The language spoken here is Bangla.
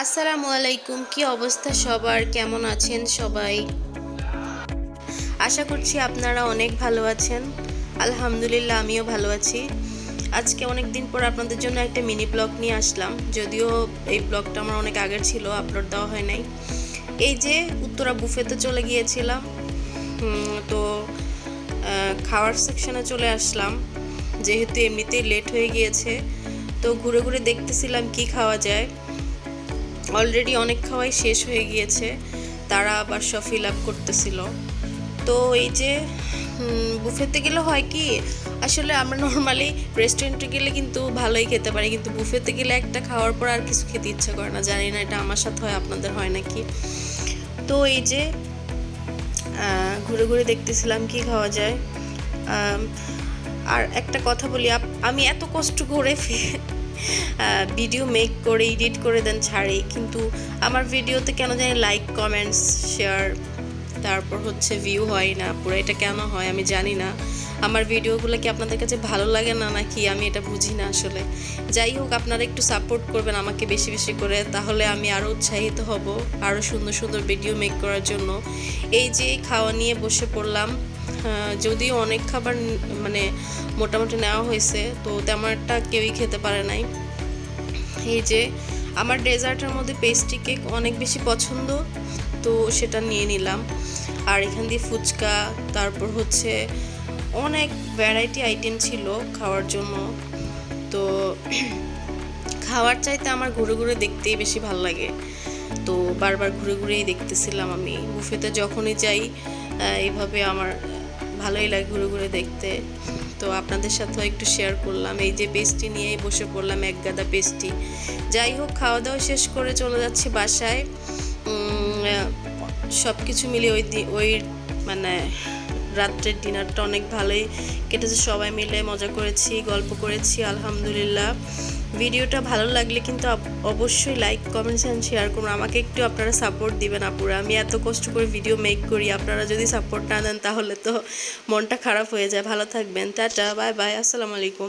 আসসালামু আলাইকুম। কি অবস্থা সবার? কেমন আছেন সবাই? আশা করছি আপনারা অনেক ভালো আছেন। আলহামদুলিল্লাহ আমিও ভালো আছি। আজকে অনেক দিন পর আপনাদের জন্য একটা মিনি ব্লগ নিয়ে আসলাম। যদিও এই ব্লগটা আমার অনেক আগের ছিল, আপলোড দেওয়া হয় নাই। এই যে উত্তরা বুফেতে চলে গিয়েছিলাম, তো খাওয়ার সেকশনে চলে আসলাম যেহেতু এমনিতেই লেট হয়ে গিয়েছে। তো ঘুরে ঘুরে দেখতেছিলাম কি খাওয়া যায়। অলরেডি অনেক খাওয়াই শেষ হয়ে গিয়েছে, তারা আবার সব ফিল আপ করতেছিল। তো এই যে বুফেতে গেলে হয় কি, আসলে আমরা নর্মালি রেস্টুরেন্টে গেলে কিন্তু ভালোই খেতে পারি, কিন্তু বুফেতে গেলে একটা খাওয়ার পর আর কিছু খেতে ইচ্ছা করে না। জানি না এটা আমার সাথে হয়, আপনাদের হয় নাকি। তো এই যে ঘুরে ঘুরে দেখতেছিলাম কি খাওয়া যায়। আর একটা কথা বলি, আমি এত কষ্ট করে ভিডিও মেক করে এডিট করে দেন ছাড়ি, কিন্তু আমার ভিডিওতে কেন জানি লাইক কমেন্টস শেয়ার তারপর হচ্ছে ভিউ হয় না। পুরো এটা কেন হয় আমি জানি না। আমার ভিডিওগুলো কি আপনাদের কাছে ভালো লাগে না নাকি আমি এটা বুঝি না আসলে। যাই হোক, আপনারা একটু সাপোর্ট করবেন আমাকে বেশি বেশি করে, তাহলে আমি আরও উৎসাহিত হব আরও সুন্দর সুন্দর ভিডিও মেক করার জন্য। এই যে খাওয়া নিয়ে বসে পড়লাম। যদিও অনেক খাবার মানে মোটামুটি নেওয়া হয়েছে, তো তেমন একটা কেউই খেতে পারে নাই। এই যে আমার ডেজার্টের মধ্যে পেস্ট্রি কেক অনেক বেশি পছন্দ, তো সেটা নিয়ে নিলাম। আর এখান দিয়ে ফুচকা, তারপর হচ্ছে অনেক ভ্যারাইটি আইটেম ছিল খাওয়ার জন্য। তো খাওয়ার চাইতে আমার ঘুরে ঘুরে দেখতেই বেশি ভালো লাগে, তো বারবার ঘুরে ঘুরেই দেখতেছিলাম। আমি বুফেতে যখনই যাই এইভাবে আমার ভালোই লাগে ঘুরে ঘুরে দেখতে। তো আপনাদের সাথেও একটু শেয়ার করলাম। এই যে পেস্ট্রি নিয়েই বসে পড়লাম, এক গাদা পেস্ট্রি। যাই হোক, খাওয়া দাওয়া শেষ করে চলে যাচ্ছি বাসায়। সব কিছু মিলিয়ে ওই মানে রাত্রের ডিনারটা অনেক ভালোই কেটেছে, সবাই মিলে মজা করেছি, গল্প করেছি আলহামদুলিল্লাহ। ভিডিওটা ভালো লাগলে কিন্তু অবশ্যই লাইক কমেন্টস অ্যান্ড শেয়ার করুন। আমাকে একটু আপনারা সাপোর্ট দিবেন আপুরা। আমি এত কষ্ট করে ভিডিও মেক করি, আপনারা যদি সাপোর্ট না দেন তাহলে তো মনটা খারাপ হয়ে যায়। ভালো থাকবেন, টাটা, বাই বাই, আসসালামু আলাইকুম।